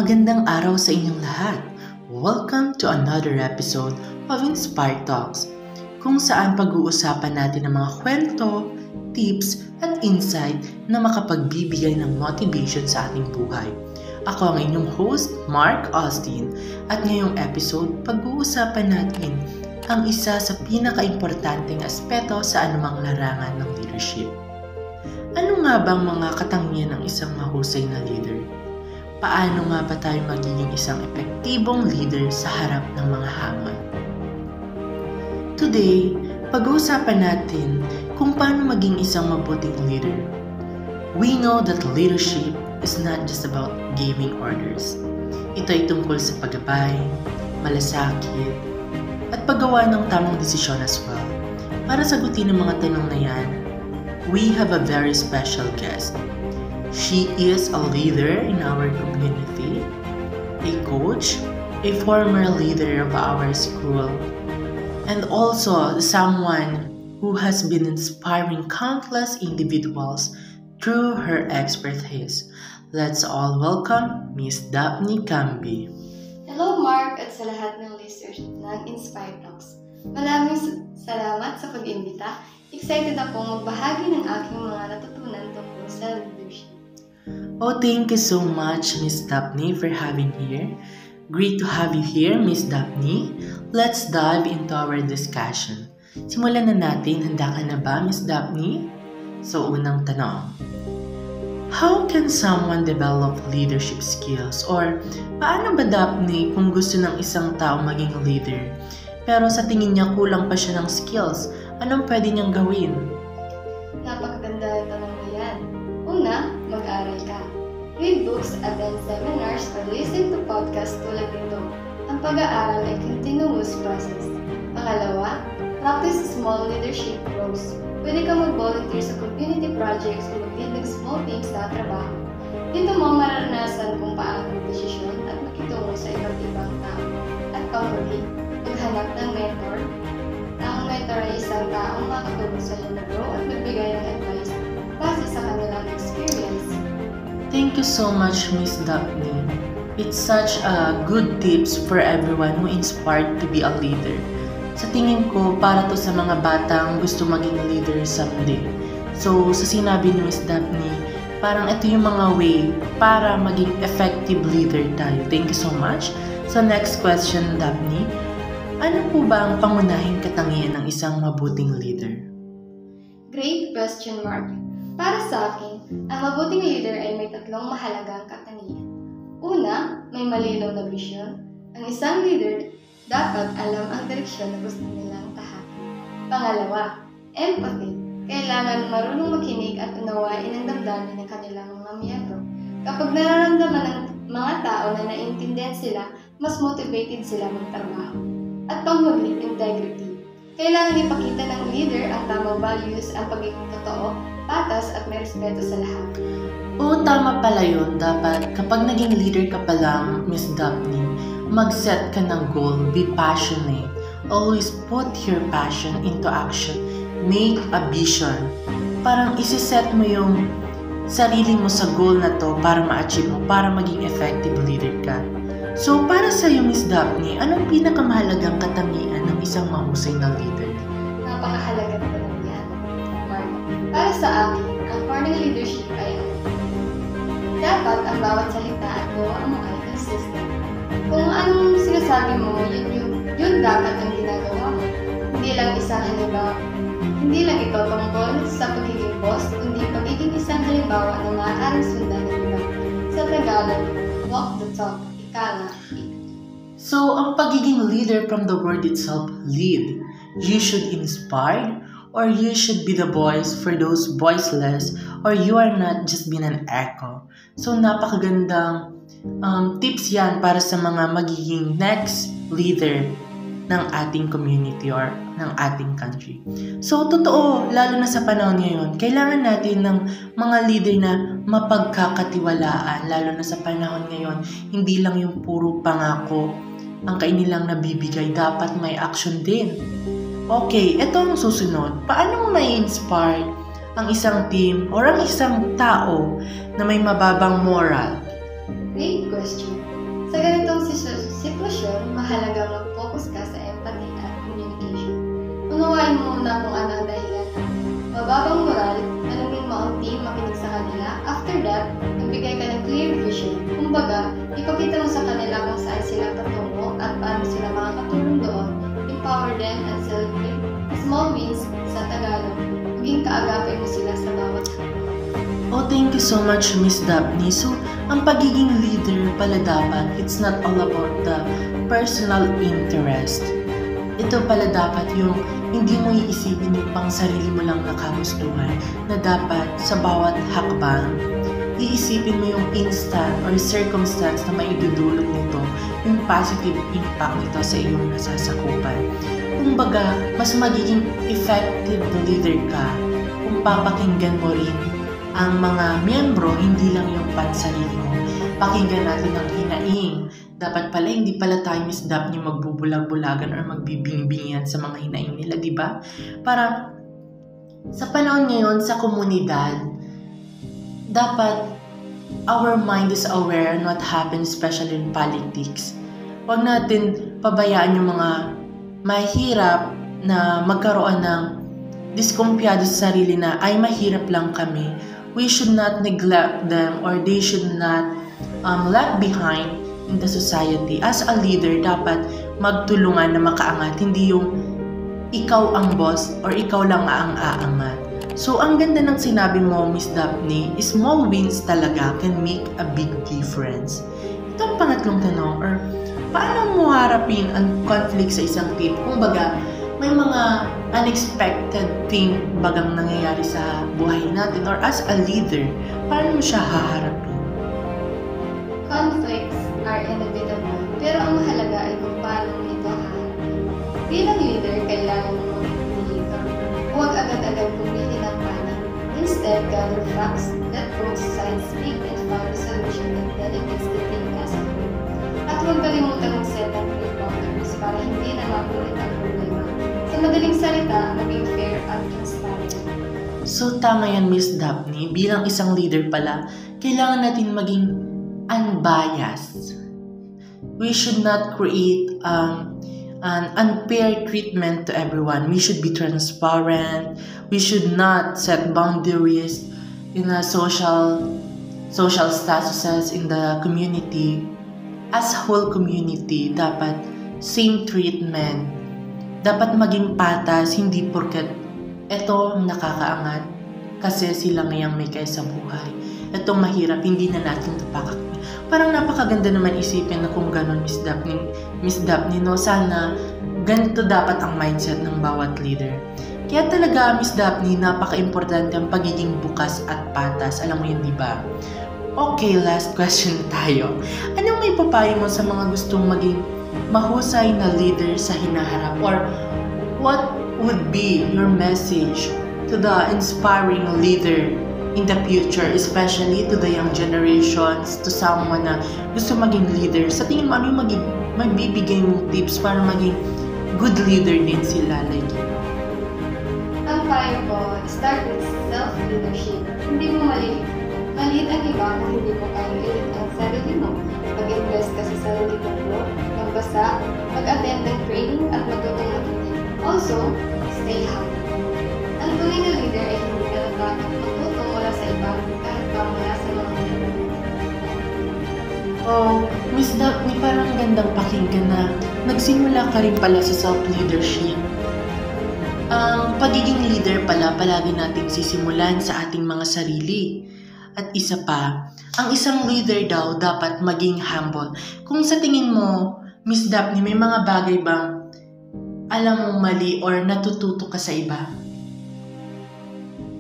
Magandang araw sa inyong lahat. Welcome to another episode of Inspire Talks, kung saan pag-uusapan natin ang mga kwento, tips, at insight na makapagbibigay ng motivation sa ating buhay. Ako ang inyong host, Mark Austin, at ngayong episode, pag-uusapan natin ang isa sa pinaka-importanteng aspeto sa anumang larangan ng leadership. Ano nga bang mga katangian ng isang mahusay na leader? Paano nga ba tayo magiging isang epektibong leader sa harap ng mga hamon? Today, pag-uusapan natin kung paano maging isang mabuting leader. We know that leadership is not just about giving orders. Ito ay tungkol sa paggabay, malasakit, at paggawa ng tamang desisyon as well. Para sagutin ang mga tanong na yan, we have a very special guest. She is a leader in our community, a coach, a former leader of our school, and also someone who has been inspiring countless individuals through her expertise. Let's all welcome Miss Daphne Camby. Hello Mark at sa lahat ng listeners ng Inspire Talks. Maraming salamat sa pag-imbita. Excited akong magbahagi ng aking mga natutunan tungkol sa leadership. Oh, thank you so much, Miss Daphne, for having here. Great to have you here, Miss Daphne. Let's dive into our discussion. Simulan na natin. Handa ka na ba, Miss Daphne? So, unang tanong. How can someone develop leadership skills? Or, paano ba, Daphne, kung gusto ng isang tao maging leader, pero sa tingin niya kulang pa siya ng skills, anong pwede niyang gawin? Napakaganda ng tanong na yan. Una, mag-aral ka. Read books, attend seminars, or listen to podcasts tulad nito. Ang pag-aaral ay continuous process. Pangalawa, practice small leadership roles. Pwede kang mag-volunteer sa community projects o mag-lead ng small teams sa trabaho. Dito mo maranasan kung paano mag-desisyon at makitungo sa iba't ibang tao. At panghuli, maghanap ng mentor. Ang mentor ay isang taong makatulong sa iyo na grow at magbigay ng advice base sa kanilang experience. Thank you so much, Miss Daphne. It's such a good tips for everyone who inspired to be a leader. Sa tingin ko, para to sa mga batang gusto maging leader someday. So, sa sinabi ni Miss Daphne, parang ito yung mga way para maging effective leader tayo. Thank you so much. So, next question, Daphne. Ano po ba ang pangunahing katangian ng isang mabuting leader? Great question, Mark. Para sa akin, ang mabuting leader ay may tatlong mahalagang katangian. Una, may malinaw na bisyon. Ang isang leader dapat alam ang direksyon na gusto nilang tahakin. Pangalawa, empathy. Kailangan marunong makinig at unawain ang damdamin ng kanilang mga miyembro. Kapag nararamdaman ng mga tao na naiintindihan sila, mas motivated sila magtrabaho. At panghuli, integrity. Kailangan ipakita ng leader ang tamang values, ang pagiging totoo, patas at may respeto sa lahat. Oo, tama pala yun. Dapat kapag naging leader ka pa lang, Miss Daphne, mag-set ka ng goal, be passionate. Always put your passion into action. Make a vision. Parang isi-set mo yung sarili mo sa goal na to para ma-achieve mo, para maging effective leader ka. So, para sa iyo, Miss Daphne, anong pinakamahalagang katangian ng isang mahusay na leader? Napakahalaga na lang yan, Mark. Para sa akin, ang core ng leadership ay dapat ang bawat salita at gawa mo ay consistent. Kung anong sinasabi mo, yun dapat ang ginagawa mo. Hindi lang ito tungkol sa pagiging boss, kundi pagiging isang halimbawa na maaaring sundan ng iba. Sa Tagalog, walk the talk. So, ang pagiging leader from the word itself, lead. You should inspire, or you should be the voice for those voiceless, or you are not just being an echo. So, napakagandang tips yan para sa mga magiging next leader ng ating community or ng ating country. So, totoo, lalo na sa panahon ngayon, kailangan natin ng mga leader na mapagkakatiwalaan, lalo na sa panahon ngayon, hindi lang yung puro pangako ang kainilang nabibigay, dapat may action din. Okay, ito ang susunod. Paano mo mai-inspire ang isang team or ang isang tao na may mababang moral? Great question. Sa ganitong sitwasyon, mahalaga mag-focus ka sa empathy at communication. Unawain mo muna kung ano ang dahilan. Mababang moral, tanungin mo ang team makinig sa kanila. After that, magbigay ka ng clear vision. Kumbaga, ipakita mo sa kanila kung saan sila patungo at paano sila makakatulong doon. Empower them and celebrate small wins sa Tagalog. Maging kaagapay mo sila sa bawat Oh, thank you so much, Miss Daphne. So, ang pagiging leader pala dapat, it's not all about the personal interest. Ito pala dapat yung hindi mo iisipin yung pang sarili mo lang na kagustuhan, na dapat sa bawat hakbang, iisipin mo yung instant or circumstance na maidudulot nito, yung positive impact nito sa iyong nasasakupan. Kumbaga, mas magiging effective na leader ka kung papakinggan mo rin ang mga miyembro, hindi lang yung pansarili mo. Pakinggan natin ang hinaing. Dapat pala, hindi pala tayo, Miss Daphne, magbubulag-bulagan or magbibingbingan sa mga hinaing nila, di ba? Para sa panahon ngayon, sa komunidad, dapat our mind is aware on what happens, especially in politics. Huwag natin pabayaan yung mga mahirap na magkaroon ng diskumpiyado sa sarili na ay mahirap lang kami. We should not neglect them or they should not left behind in the society. As a leader, dapat magtulungan na makaangat, hindi yung ikaw ang boss or ikaw lang ang aangat. So, ang ganda ng sinabi mo, Miss Daphne, small wins talaga can make a big difference. Ito ang pangatlong tanong, or paano mo harapin ang conflict sa isang team? Kung baga, may mga unexpected thing bagang nangyayari sa buhay natin, or as a leader, paano mo siya haharapin? Conflicts are inevitable, pero ang mahalaga ay kung paano mo ito haharapin. Bilang leader, kailangan mo mag-initiator. Huwag agad-agad pumili ng panig. Instead, gather facts, let both sides speak, and find a solution that benefits the team as a whole. At huwag kalimutan mag-set ng clear boundaries para hindi na mapulit ang problema. Sa madaling salita, maging fair at transparent. So, tama yan, Miss Daphne. Bilang isang leader pala, kailangan natin maging unbiased. We should not create an unfair treatment to everyone. We should be transparent. We should not set boundaries in the social statuses in the community. As whole community, dapat same treatment. Dapat maging patas, hindi porket eto nakakaangat kasi sila ngayang may kaysa buhay. Etong mahirap, hindi na natin tapak. Parang napakaganda naman isipin na kung gano'n, Miss Daphne, no? Sana ganito dapat ang mindset ng bawat leader. Kaya talaga, Miss Daphne, napaka-importante ang pagiging bukas at patas. Alam mo yun, di ba? Okay, last question tayo. Anong may papayo mo sa mga gustong maging mahusay na leader sa hinaharap? Or what would be your message to the inspiring leader in the future, especially to the young generations, to someone na gusto maging leader? Sa tingin mo, ano yung magbibigay mong tips para maging good leader din sila like you? Ang payo ko, start with self-leadership. Hindi mo maliit ang iba kung hindi mo kayang ilit ang sarili mo. Mag-invest ka sa sarili mo, magbasa, mag-attend ng training at magtutong makinig. Also, stay humble. Ang tunay na leader ay hindi ka dapat magtutong mula sa iba kahit pa mula sa mga leader. Oh, Miss Daphne, parang gandang pakinggan na nagsimula ka rin pala sa self-leadership. Ang pagiging leader pala, palagi nating sisimulan sa ating mga sarili. At isa pa, ang isang leader daw dapat maging humble. Kung sa tingin mo, Miss Daphne, may mga bagay bang alam mong mali or natututo ka sa iba?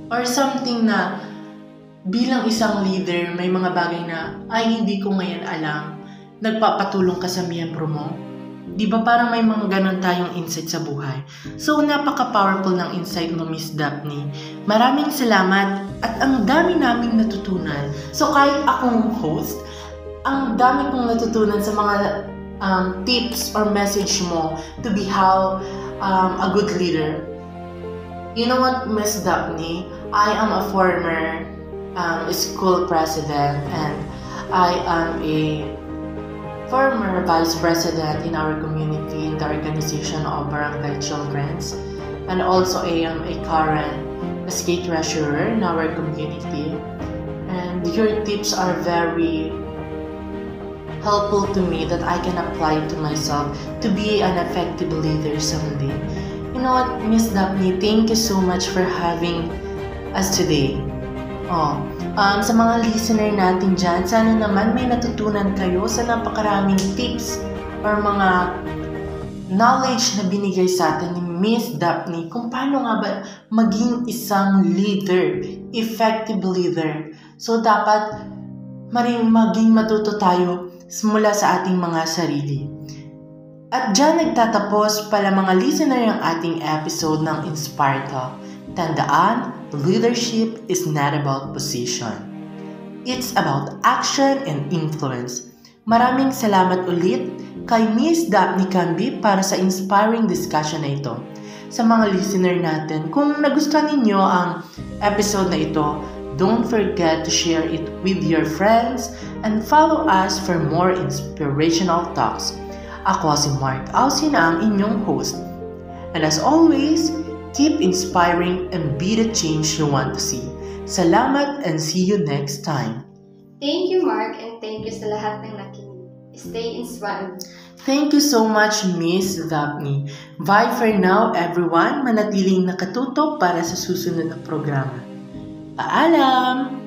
Or something na bilang isang leader, may mga bagay na, ay hindi ko ngayon alam, nagpapatulong ka sa miyembro mo? Di ba parang may mga ganon tayong insight sa buhay? So, napaka-powerful ng insight mo, Miss Daphne. Maraming salamat at ang dami naming natutunan. So, kahit akong host, ang dami kong natutunan sa mga tips or message mo to be how a good leader. You know what, Miss Daphne? I am a former school president and I am a former Vice President in our community in the organization of Barangay Children's, and also I am a current SK Treasurer in our community. And your tips are very helpful to me that I can apply to myself to be an effective leader someday. You know what, Miss Daphne, thank you so much for having us today. Sa mga listener natin dyan, sana naman may natutunan kayo sa napakaraming tips or mga knowledge na binigay sa atin ni Miss Daphne kung paano nga ba maging isang leader, effective leader. So dapat maging matuto tayo mula sa ating mga sarili. At dyan nagtatapos pala mga listener ang ating episode ng Inspire Talk. Tandaan, leadership is not about position. It's about action and influence. Maraming salamat ulit kay Miss Daphne Cambi para sa inspiring discussion na ito. Sa mga listener natin, kung nagustuhan ninyo ang episode na ito, don't forget to share it with your friends and follow us for more inspirational talks. Ako si Mark Alcina, ang inyong host. And as always, keep inspiring and be the change you want to see. Salamat and see you next time. Thank you, Mark, and thank you sa lahat ng nakinig. Stay inspired. Thank you so much, Miss Daphne. Bye for now, everyone. Manatiling nakatutok para sa susunod na programa. Paalam!